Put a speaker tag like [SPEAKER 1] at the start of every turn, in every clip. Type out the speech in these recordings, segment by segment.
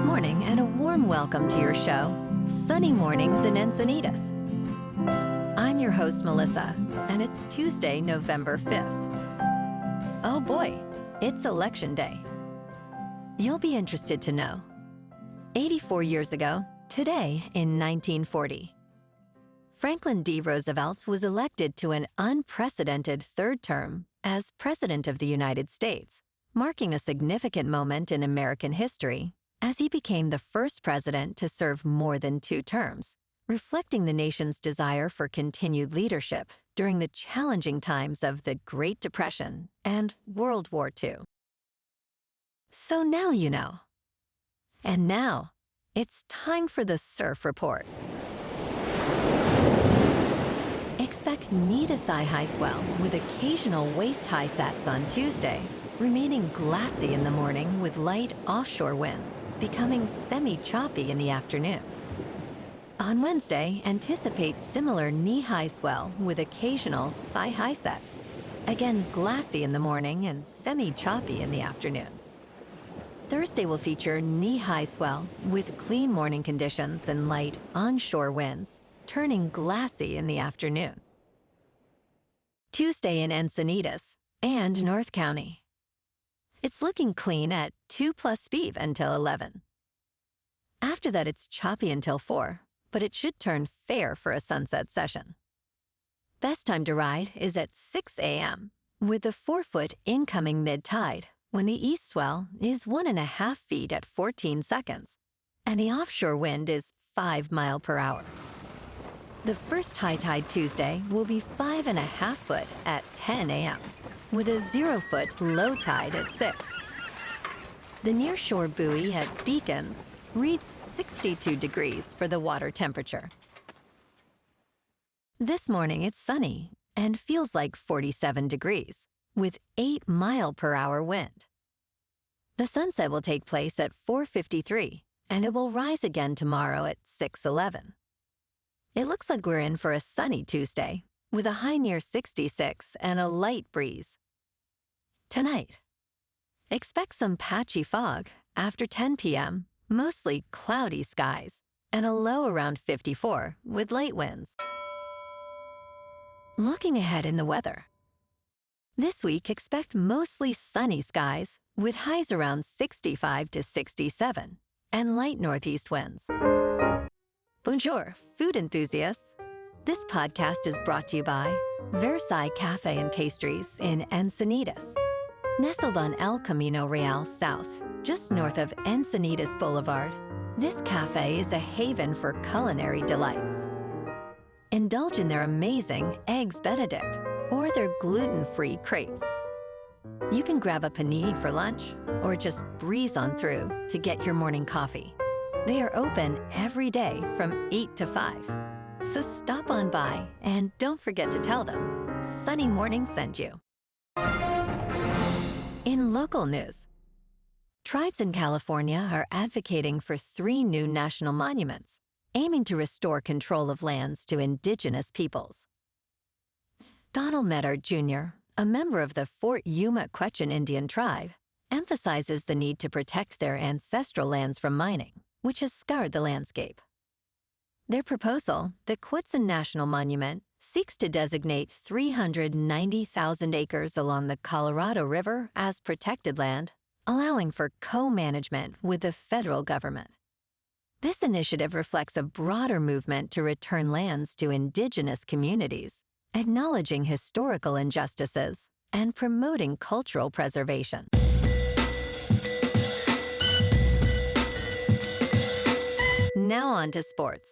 [SPEAKER 1] Good morning and a warm welcome to your show, Sunny Mornings in Encinitas. I'm your host, Melissa, and it's Tuesday, November 5th. Oh boy, it's Election Day. You'll be interested to know. 84 years ago, today in 1940, Franklin D. Roosevelt was elected to an unprecedented third term as President of the United States, marking a significant moment in American history as he became the first president to serve more than 2 terms, reflecting the nation's desire for continued leadership during the challenging times of the Great Depression and World War II. So now you know. And now, it's time for the Surf Report. Expect knee-to-thigh high swell with occasional waist-high sets on Tuesday, remaining glassy in the morning with light offshore winds, becoming semi-choppy in the afternoon. On Wednesday, anticipate similar knee-high swell with occasional thigh-high sets, again glassy in the morning and semi-choppy in the afternoon. Thursday will feature knee-high swell with clean morning conditions and light onshore winds, turning glassy in the afternoon. Tuesday in Encinitas and North County. It's looking clean at 2+ speed until 11. After that, it's choppy until 4, but it should turn fair for a sunset session. Best time to ride is at 6 a.m. with the 4-foot incoming mid-tide when the east swell is 1.5 feet at 14 seconds, and the offshore wind is 5 miles per hour. The first high tide Tuesday will be 5.5 foot at 10 a.m. with a 0-foot low tide at 6. The nearshore buoy at Beacons reads 62 degrees for the water temperature. This morning it's sunny and feels like 47 degrees with 8 mile per hour wind. The sunset will take place at 4:53 and it will rise again tomorrow at 6:11. It looks like we're in for a sunny Tuesday with a high near 66 and a light breeze. Tonight, expect some patchy fog after 10 p.m., mostly cloudy skies, and a low around 54 with light winds. Looking ahead in the weather. This week, expect mostly sunny skies with highs around 65 to 67 and light northeast winds. Bonjour, food enthusiasts. This podcast is brought to you by Versailles Cafe and Pastries in Encinitas. Nestled on El Camino Real South, just north of Encinitas Boulevard, this cafe is a haven for culinary delights. Indulge in their amazing Eggs Benedict or their gluten-free crepes. You can grab a panini for lunch or just breeze on through to get your morning coffee. They are open every day from 8 to 5. So stop on by and don't forget to tell them Sunny Morning sent you. In local news, tribes in California are advocating for 3 new national monuments, aiming to restore control of lands to indigenous peoples. Donald Medard Jr., a member of the Fort Yuma Quechan Indian tribe, emphasizes the need to protect their ancestral lands from mining, which has scarred the landscape. Their proposal, the Quechan National Monument, seeks to designate 390,000 acres along the Colorado River as protected land, allowing for co-management with the federal government. This initiative reflects a broader movement to return lands to indigenous communities, acknowledging historical injustices and promoting cultural preservation. Now on to sports.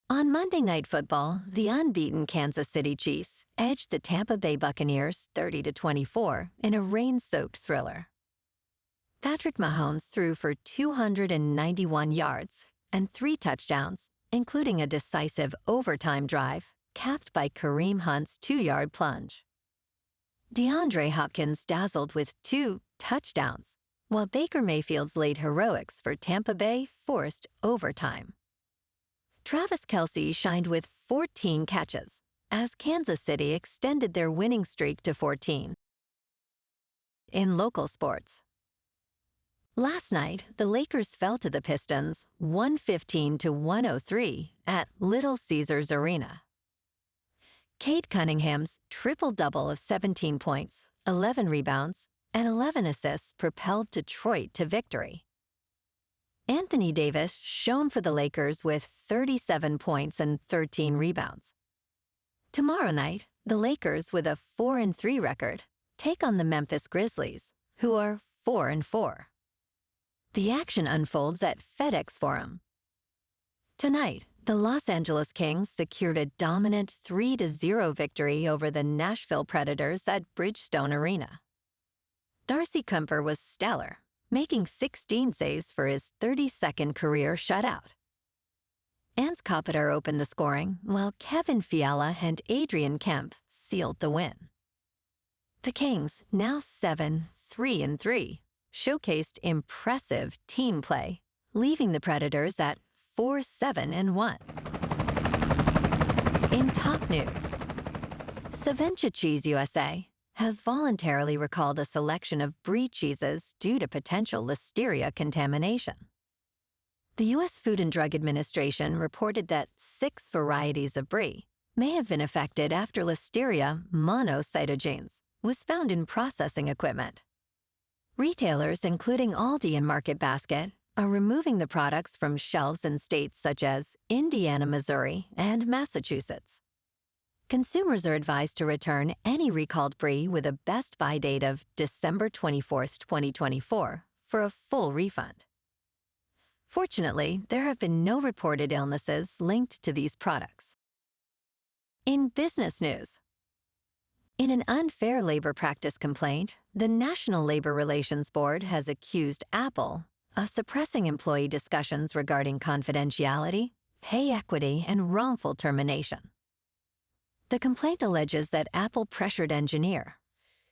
[SPEAKER 1] On Monday Night Football, the unbeaten Kansas City Chiefs edged the Tampa Bay Buccaneers 30-24 in a rain-soaked thriller. Patrick Mahomes threw for 291 yards and 3 touchdowns, including a decisive overtime drive capped by Kareem Hunt's 2-yard plunge. DeAndre Hopkins dazzled with 2 touchdowns, while Baker Mayfield's late heroics for Tampa Bay forced overtime. Travis Kelce shined with 14 catches as Kansas City extended their winning streak to 14. In local sports, Last night, the Lakers fell to the Pistons 115-103 at Little Caesars Arena. Cade Cunningham's triple-double of 17 points, 11 rebounds, and 11 assists propelled Detroit to victory. Anthony Davis shone for the Lakers with 37 points and 13 rebounds. Tomorrow night, the Lakers, with a 4-3 record, take on the Memphis Grizzlies, who are 4-4. The action unfolds at FedEx Forum. Tonight, the Los Angeles Kings secured a dominant 3-0 victory over the Nashville Predators at Bridgestone Arena. Darcy Kuemper was stellar, making 16 saves for his 32nd career shutout. Ans Kopitar opened the scoring, while Kevin Fiala and Adrian Kemp sealed the win. The Kings, now 7-3-3, showcased impressive team play, leaving the Predators at 4-7-1. In top news, Savencia Cheese USA has voluntarily recalled a selection of Brie cheeses due to potential listeria contamination. The U.S. Food and Drug Administration reported that 6 varieties of Brie may have been affected after listeria monocytogenes was found in processing equipment. Retailers, including Aldi and Market Basket, are removing the products from shelves in states such as Indiana, Missouri, and Massachusetts. Consumers are advised to return any recalled Brie with a best buy date of December 24, 2024, for a full refund. Fortunately, there have been no reported illnesses linked to these products. In business news, in an unfair labor practice complaint, the National Labor Relations Board has accused Apple of suppressing employee discussions regarding confidentiality, pay equity, and wrongful termination. The complaint alleges that Apple pressured engineer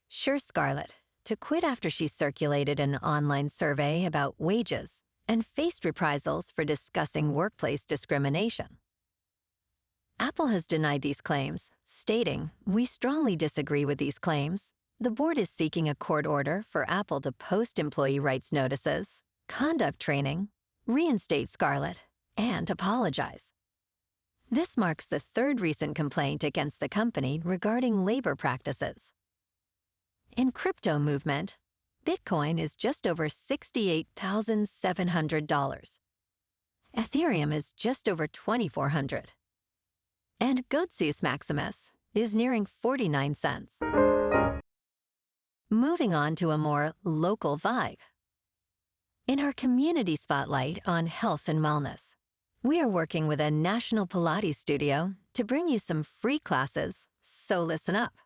[SPEAKER 1] Sure Scarlett to quit after she circulated an online survey about wages and faced reprisals for discussing workplace discrimination. Apple has denied these claims, stating, "We strongly disagree with these claims. The board is seeking a court order for Apple to post employee rights notices, conduct training, reinstate Scarlett, and apologize." This marks the third recent complaint against the company regarding labor practices. In crypto movement, Bitcoin is just over $68,700. Ethereum is just over $2,400. And Goatseus Maximus is nearing 49 cents. Moving on to a more local vibe. In our community spotlight on health and wellness, we are working with a national Pilates studio to bring you some free classes, so listen up.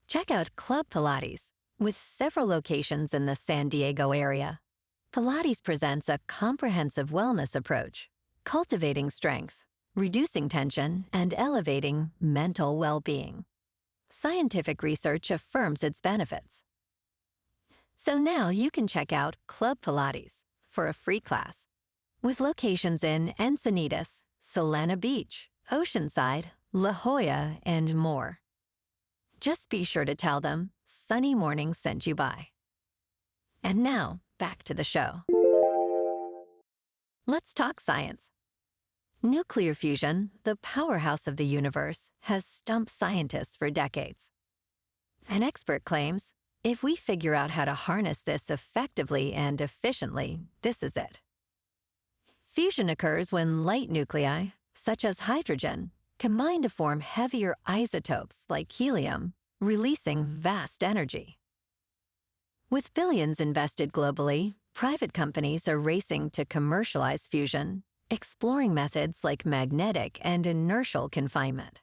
[SPEAKER 1] Check out Club Pilates, with several locations in the San Diego area. Pilates presents a comprehensive wellness approach, cultivating strength, reducing tension, and elevating mental well-being. Scientific research affirms its benefits. So now you can check out Club Pilates for a free class, with locations in Encinitas, Solana Beach, Oceanside, La Jolla, and more. Just be sure to tell them Sunny Morning sent you by. And now, back to the show. Let's talk science. Nuclear fusion, the powerhouse of the universe, has stumped scientists for decades. An expert claims, if we figure out how to harness this effectively and efficiently, this is it. Fusion occurs when light nuclei, such as hydrogen, combine to form heavier isotopes like helium, releasing vast energy. With billions invested globally, private companies are racing to commercialize fusion, exploring methods like magnetic and inertial confinement.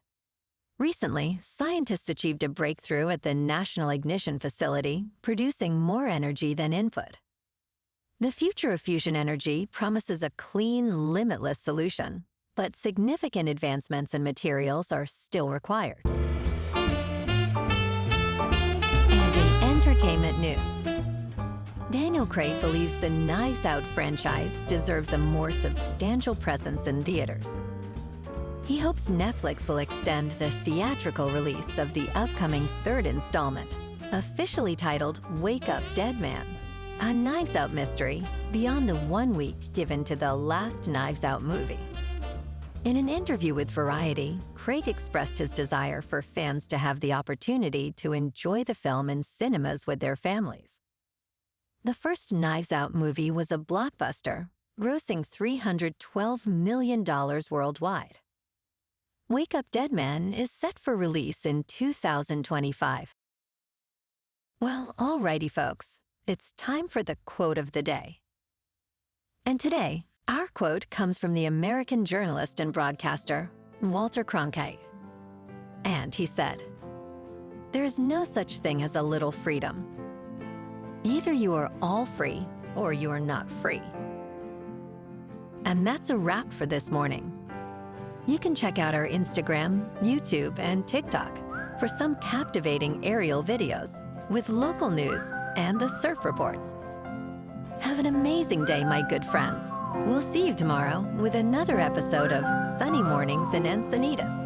[SPEAKER 1] Recently, scientists achieved a breakthrough at the National Ignition Facility, producing more energy than input. The future of fusion energy promises a clean, limitless solution, but significant advancements in materials are still required. And in entertainment news, Daniel Craig believes the Knives Out franchise deserves a more substantial presence in theaters. He hopes Netflix will extend the theatrical release of the upcoming third installment, officially titled Wake Up Dead Man, a Knives Out mystery beyond the 1 week given to the last Knives Out movie. In an interview with Variety, Craig expressed his desire for fans to have the opportunity to enjoy the film in cinemas with their families. The first Knives Out movie was a blockbuster, grossing $312 million worldwide. Wake Up Dead Man is set for release in 2025. Well, alrighty, folks. It's time for the quote of the day. And today, our quote comes from the American journalist and broadcaster, Walter Cronkite. And he said, "There is no such thing as a little freedom. Either you are all free or you are not free." And that's a wrap for this morning. You can check out our Instagram, YouTube, and TikTok for some captivating aerial videos with local news and the surf reports. Have an amazing day, my good friends. We'll see you tomorrow with another episode of Sunny Mornings in Encinitas.